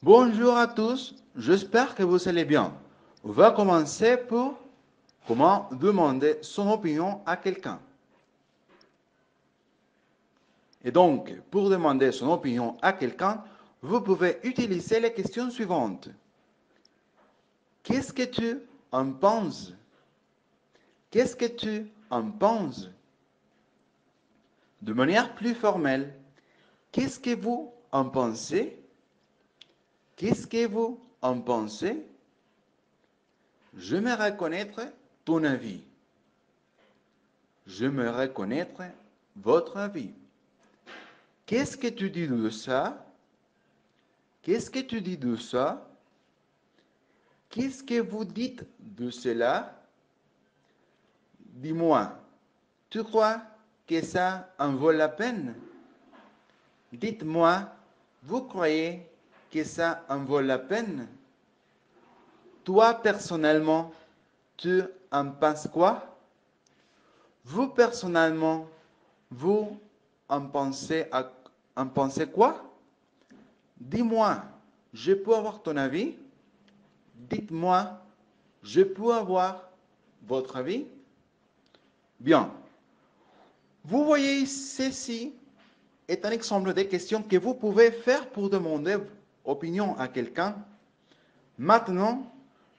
Bonjour à tous, j'espère que vous allez bien. On va commencer pour comment demander son opinion à quelqu'un. Et donc, pour demander son opinion à quelqu'un, vous pouvez utiliser les questions suivantes. Qu'est-ce que tu en penses? Qu'est-ce que tu en penses? De manière plus formelle, qu'est-ce que vous en pensez? Qu'est-ce que vous en pensez? J'aimerais connaître ton avis. J'aimerais connaître votre avis. Qu'est-ce que tu dis de ça? Qu'est-ce que tu dis de ça? Qu'est-ce que vous dites de cela? Dis-moi, tu crois que ça en vaut la peine? Dites-moi, vous croyez que ça en vaut la peine? Toi, personnellement, tu en penses quoi? Vous, personnellement, vous en pensez quoi? Dis-moi, je peux avoir ton avis? Dites-moi, je peux avoir votre avis? Bien. Vous voyez, ceci est un exemple de questions que vous pouvez faire pour demander opinion à quelqu'un. Maintenant,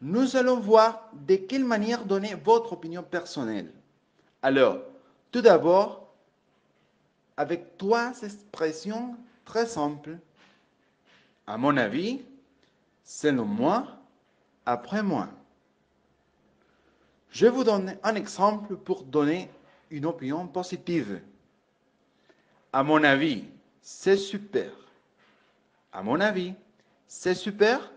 nous allons voir de quelle manière donner votre opinion personnelle. Alors, tout d'abord, avec trois expressions très simples. À mon avis, selon moi, après moi. Je vous donne un exemple pour donner une opinion positive. À mon avis, c'est super. À mon avis, c'est super.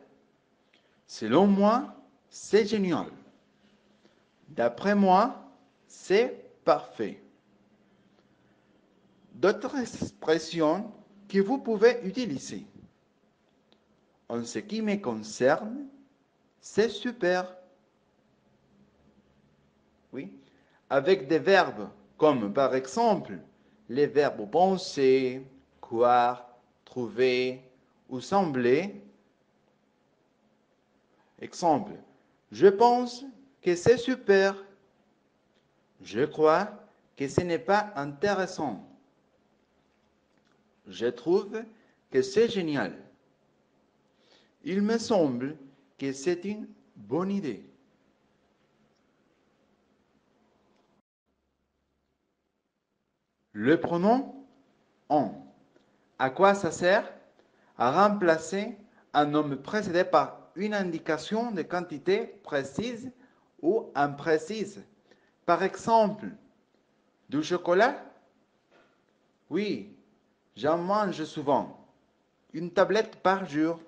Selon moi, c'est génial. D'après moi, c'est parfait. D'autres expressions que vous pouvez utiliser. En ce qui me concerne, c'est super. Oui. Avec des verbes comme par exemple les verbes penser, croire, trouver ou sembler. Exemple, je pense que c'est super. Je crois que ce n'est pas intéressant. Je trouve que c'est génial. Il me semble que c'est une bonne idée. Le pronom on. À quoi ça sert? À remplacer un nom précédé par une indication de quantité précise ou imprécise. Par exemple, du chocolat? Oui, j'en mange souvent. Une tablette par jour.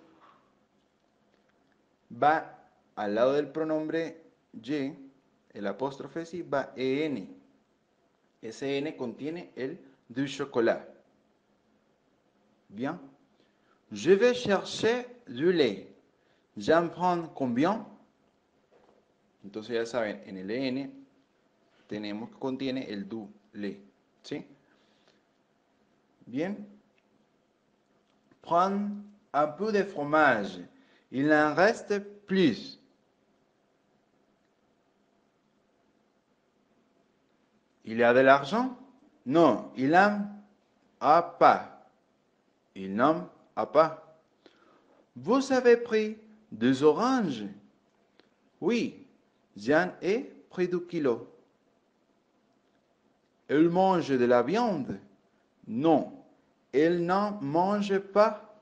Va al lado del pronombre y, el apóstrofe sí, va en. Ese n contiene el du chocolat. Bien. Je vais chercher du lait. J'en prends combien? Entonces ya saben, en el en tenemos que contiene el du lait. ¿Sí? Bien. Prends un peu de fromage. Il en reste plus. Il y a de l'argent? Non, il n'en a pas. Il n'en a pas. Vous avez pris des oranges? Oui, j'en ai pris 2 kilos. Elle mange de la viande? Non, elle n'en mange pas.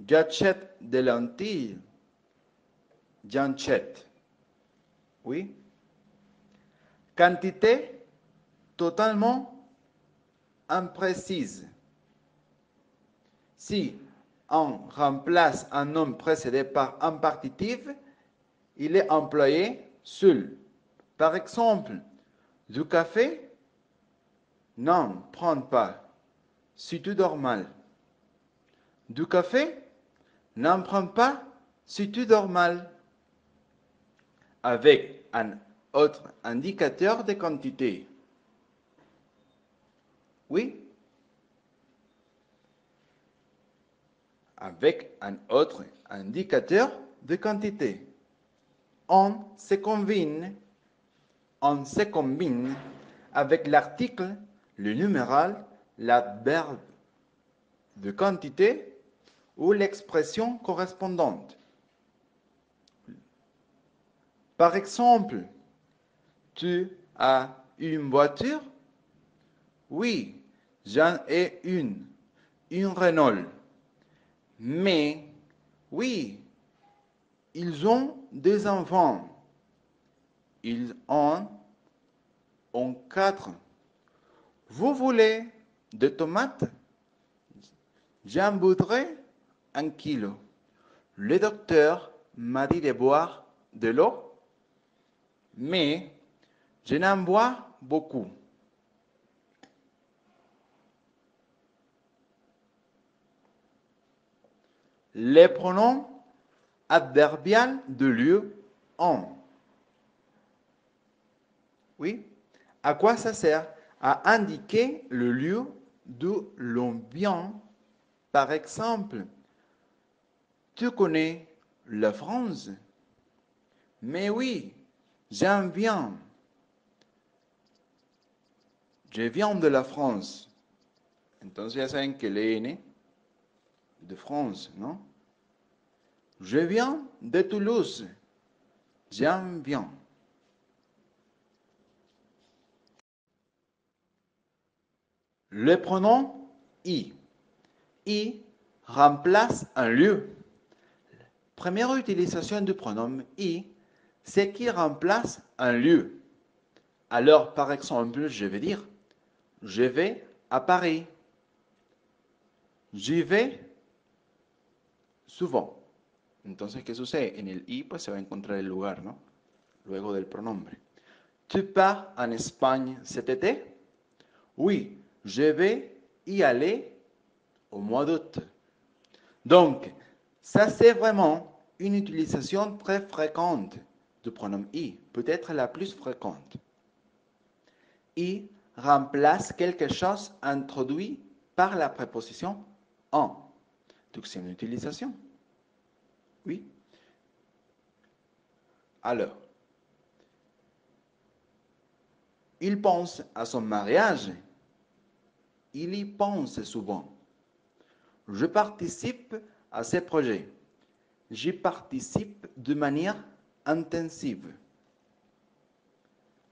J'achète des lentilles? J'en achète. Oui. Quantité totalement imprécise. Si on remplace un nom précédé par un partitif, il est employé seul. Par exemple, du café? Non, prends pas. Si tu dors mal. Du café? N'en prends pas si tu dors mal. Avec un autre indicateur de quantité. Oui? avec un autre indicateur de quantité. On se combine avec l'article, le numéral, l'adverbe de quantité ou l'expression correspondante. Par exemple, tu as une voiture? Oui, j'en ai une Renault. Mais, oui, ils ont des enfants. Ils en ont 4. Vous voulez des tomates? J'en voudrais 1 kilo. Le docteur m'a dit de boire de l'eau, mais je n'en bois beaucoup. Les pronoms adverbial de lieu en. Oui. À quoi ça sert? À indiquer le lieu d'où l'on vient. Par exemple, tu connais la France? Mais oui, j'en viens. Je viens de la France. Entonces ya saben que el N de France, ¿no? Je viens de Toulouse. J'en viens. Le pronom I. I remplace un lieu. Première utilisation du pronom I, c'est qu'il remplace un lieu. Alors, par exemple, je vais dire, je vais à Paris. J'y vais souvent. Entonces, ¿qué sucede? En el I, pues se va a encontrar el lugar, ¿no? Luego del pronombre. Tu pars en Espagne cet été? Oui, je vais y aller au mois d'août. Donc, ça c'est vraiment une utilisation très fréquente du pronom I, peut-être la plus fréquente. I remplace quelque chose introduit par la préposition en. Donc c'est une utilisation. Oui. Alors, il pense à son mariage. Il y pense souvent. Je participe à ces projets. J'y participe de manière intensive.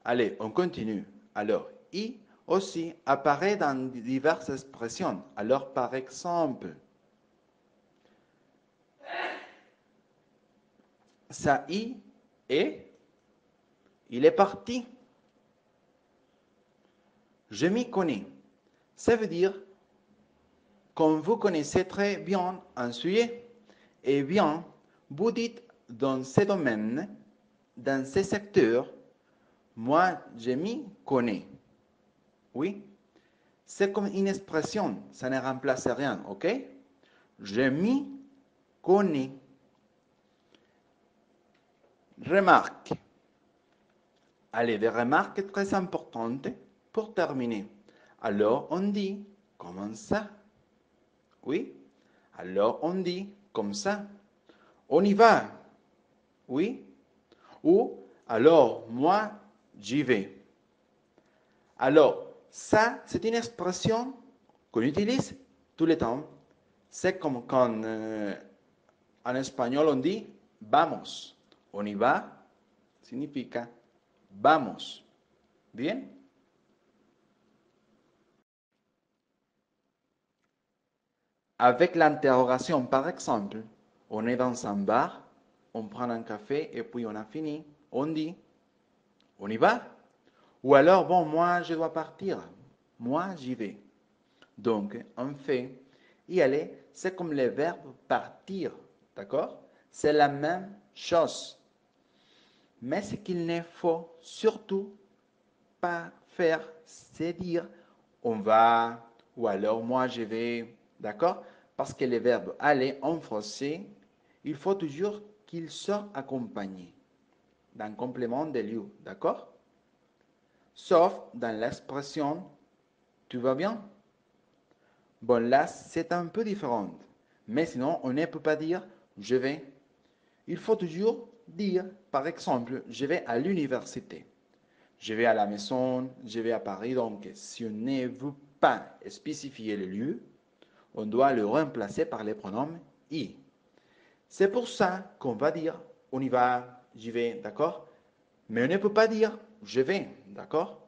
Allez, on continue. Alors, I aussi apparaît dans diverses expressions. Alors, par exemple, ça y est, il est parti. Je m'y connais. Ça veut dire, comme vous connaissez très bien un sujet, eh bien, vous dites dans ce domaine, dans ce secteur, moi, je m'y connais. Oui? C'est comme une expression, ça ne remplace rien, ok? Je m'y connais. Remarque. Allez, des remarques très importantes pour terminer. Alors, on dit, comment ça? Oui? Alors, on dit, comme ça. On y va. Oui? Ou, alors, moi, j'y vais. Alors, ça, c'est une expression qu'on utilise tout le temps. C'est comme quand en espagnol on dit vamos. On y va significa vamos. Bien? Avec l'interrogation, par exemple, on est dans un bar, on prend un café et puis on a fini. On dit, on y va? Ou alors, bon, moi, je dois partir. Moi, j'y vais. Donc, en fait, y aller, c'est comme le verbe partir. D'accord? C'est la même chose. Mais ce qu'il ne faut surtout pas faire, c'est dire on va ou alors moi je vais. D'accord? Parce que le verbe aller en français, il faut toujours qu'il soit accompagné d'un complément de lieu. D'accord? Sauf dans l'expression tu vas bien? Bon, là, c'est un peu différent. Mais sinon, on ne peut pas dire je vais. Il faut toujours dire, par exemple, je vais à l'université. Je vais à la maison, je vais à Paris. Donc, si on ne veut pas spécifier le lieu, on doit le remplacer par les pronoms I. C'est pour ça qu'on va dire on y va, j'y vais, d'accord? Mais on ne peut pas dire je vais, d'accord?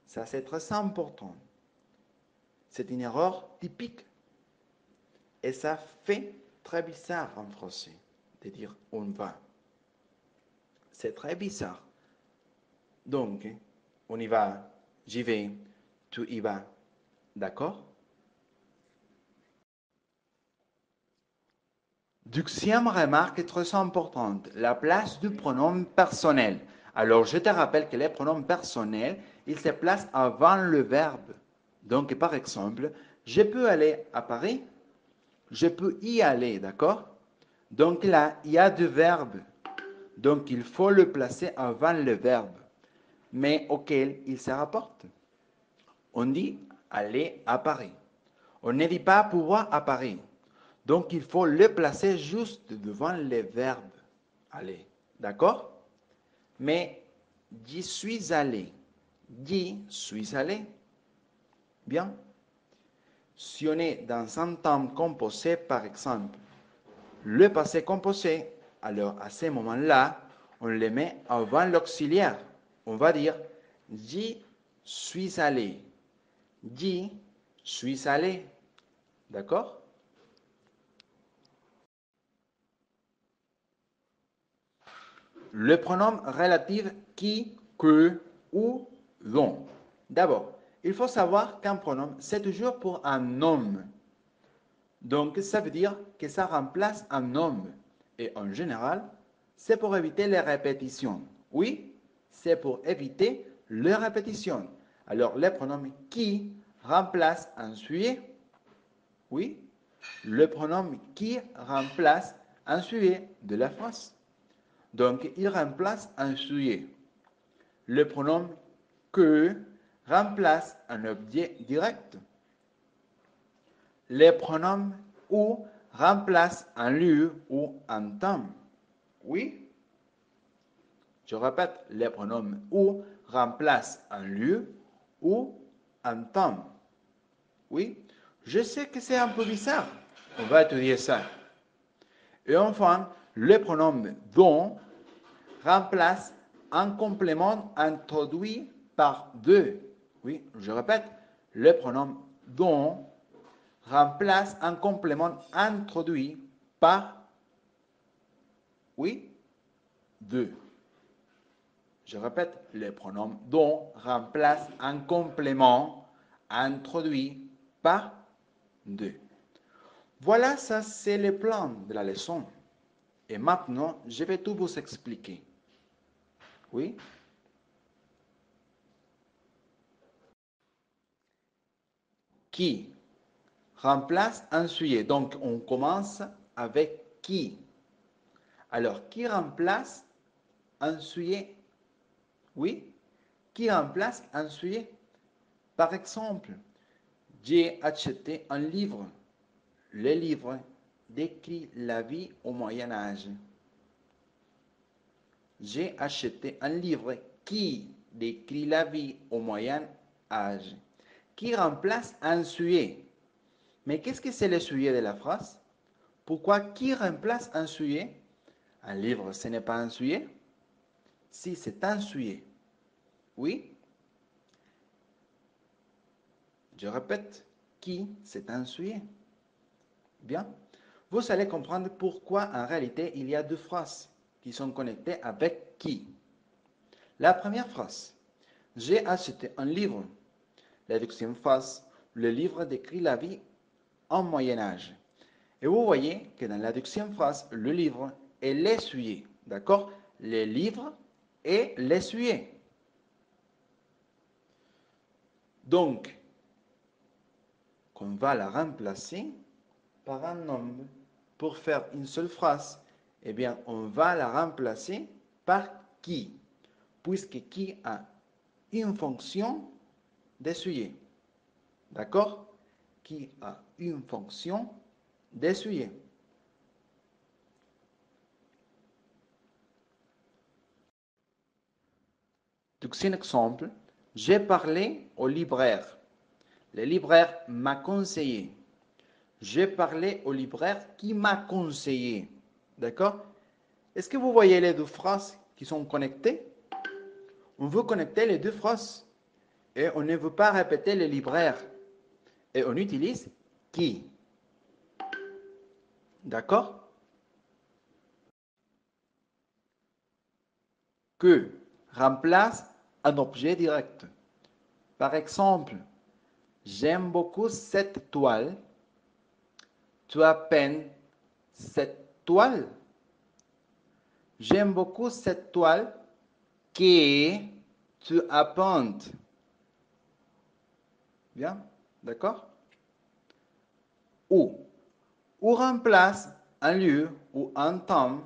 Ça, c'est très important. C'est une erreur typique. Et ça fait très bizarre en français de dire on va. C'est très bizarre. Donc, on y va, j'y vais, tu y vas, d'accord? Deuxième remarque très importante, la place du pronom personnel. Alors, je te rappelle que les pronoms personnels, ils se placent avant le verbe. Donc, par exemple, je peux aller à Paris, je peux y aller, d'accord? Donc là, il y a deux verbes. Donc, il faut le placer avant le verbe, mais auquel il se rapporte. On dit aller à Paris. On ne dit pas pouvoir à Paris. Donc, il faut le placer juste devant le verbe aller. D'accord? Mais j'y suis allé. J'y suis allé. Bien. Si on est dans un temps composé, par exemple, le passé composé, alors à ce moment-là, on le met avant l'auxiliaire. On va dire j'y suis allé. J'y suis allé. D'accord? Le pronom relatif qui, que ou dont. D'abord, il faut savoir qu'un pronom, c'est toujours pour un homme. Donc, ça veut dire que ça remplace un homme. Et en général, c'est pour éviter les répétitions. Oui, c'est pour éviter les répétitions. Alors, le pronom qui remplace un sujet. Oui, le pronom qui remplace un sujet de la phrase. Donc, il remplace un sujet. Le pronom que remplace un objet direct. Les pronoms ou remplacent un lieu ou un temps. Oui, je répète, les pronoms ou remplacent un lieu ou un temps. Oui, je sais que c'est un peu bizarre. On va étudier ça. Et enfin, le pronom dont remplace un complément introduit par deux. Oui, je répète, le pronom dont remplace un complément introduit par, oui, deux. Je répète, le pronom dont remplace un complément introduit par deux. Voilà, ça c'est le plan de la leçon. Et maintenant, je vais tout vous expliquer. Oui? Qui remplace un sujet. Donc, on commence avec qui. Alors, qui remplace un sujet? Oui? Qui remplace un sujet? Par exemple, j'ai acheté un livre. Le livre décrit la vie au Moyen Âge. J'ai acheté un livre qui décrit la vie au Moyen Âge. Qui remplace un sujet? Mais qu'est-ce que c'est le sujet de la phrase? Pourquoi qui remplace un sujet? Un livre, ce n'est pas un sujet? Si, c'est un sujet. Oui? Je répète, qui, c'est un sujet. Bien? Vous allez comprendre pourquoi en réalité il y a deux phrases qui sont connectées avec qui. La première phrase, j'ai acheté un livre. La deuxième phrase, le livre décrit la vie au Moyen Âge. Et vous voyez que dans la deuxième phrase, le livre est l'essuyer. D'accord? Le livre est l'essuyer. Donc, on va la remplacer par un nombre pour faire une seule phrase. Eh bien, on va la remplacer par qui, puisque qui a une fonction d'essuyer. D'accord? Qui a une fonction d'essuyer. Donc, c'est un exemple. J'ai parlé au libraire. Le libraire m'a conseillé. J'ai parlé au libraire qui m'a conseillé. D'accord? Est-ce que vous voyez les deux phrases qui sont connectées? On veut connecter les deux phrases. Et on ne veut pas répéter le libraire. Et on utilise qui. D'accord? Que remplace un objet direct. Par exemple, j'aime beaucoup cette toile. Tu as peint cette toile. J'aime beaucoup cette toile que tu as peinte. Bien, d'accord? Ou remplace un lieu ou un temps.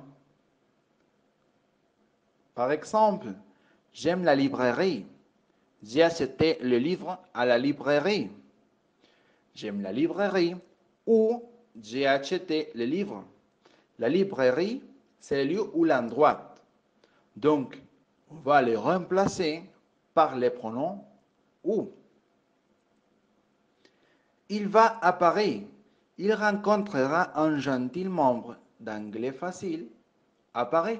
Par exemple, j'aime la librairie. J'ai acheté le livre à la librairie. J'aime la librairie ou j'ai acheté le livre. La librairie, c'est le lieu ou l'endroit. Donc, on va les remplacer par les pronoms ou. Il va à Paris. Il rencontrera un gentil membre d'anglais facile à Paris.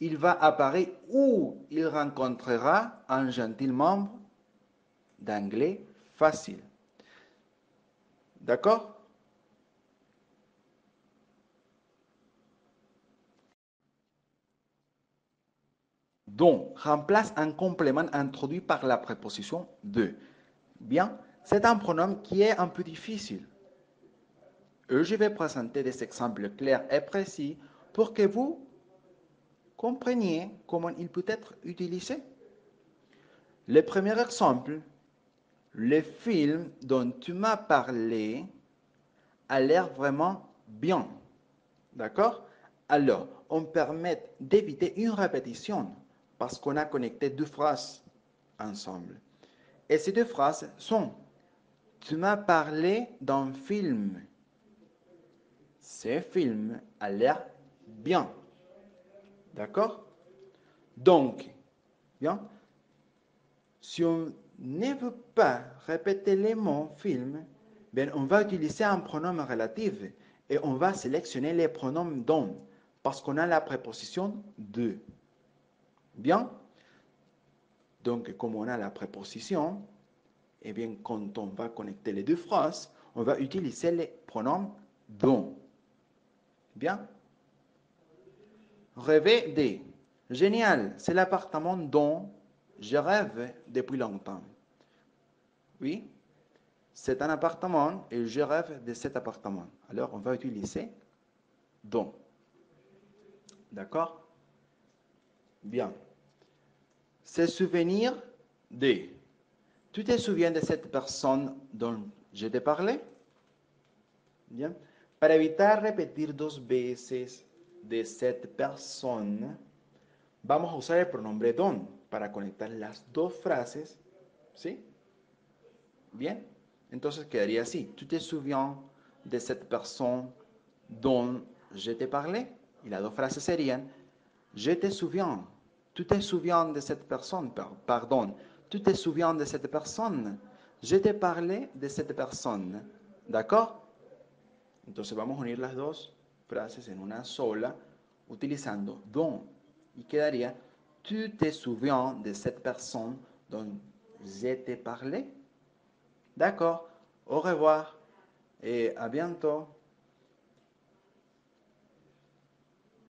Il va à Paris où il rencontrera un gentil membre d'anglais facile. D'accord? Donc, remplace un complément introduit par la préposition de. Bien, c'est un pronom qui est un peu difficile. Et je vais présenter des exemples clairs et précis pour que vous compreniez comment il peut être utilisé. Le premier exemple, le film dont tu m'as parlé a l'air vraiment bien. D'accord? Alors, on permet d'éviter une répétition parce qu'on a connecté deux phrases ensemble. Et ces deux phrases sont: tu m'as parlé d'un film. Ce film a l'air bien. D'accord? Donc, bien, si on ne veut pas répéter les mots film, bien, on va utiliser un pronom relatif et on va sélectionner les pronoms dont parce qu'on a la préposition de. Bien? Donc, comme on a la préposition, eh bien, quand on va connecter les deux phrases, on va utiliser les pronoms dont. Bien? Rêver de. Génial, c'est l'appartement dont je rêve depuis longtemps. Oui, c'est un appartement et je rêve de cet appartement. Alors, on va utiliser dont. D'accord? Bien. Se souvenir de. Tu te souviens de cette personne dont je t'ai parlé? Bien. Para evitar repetir dos veces de cette personne, vamos a usar el pronombre don para conectar las dos frases. ¿Sí? Bien. Entonces quedaría así. Tu te souviens de cette personne dont je t'ai parlé? Y las dos frases serían: je te souviens. Tu te souviens de cette personne? Pardon. Tu te souviens de cette personne? Je t'ai parlé de cette personne. ¿D'accord? Entonces vamos a unir las dos frases en una sola utilizando dont. Y quedaría: tu te souviens de cette personne dont je t'ai parlé? D'accord. Au revoir et à bientôt.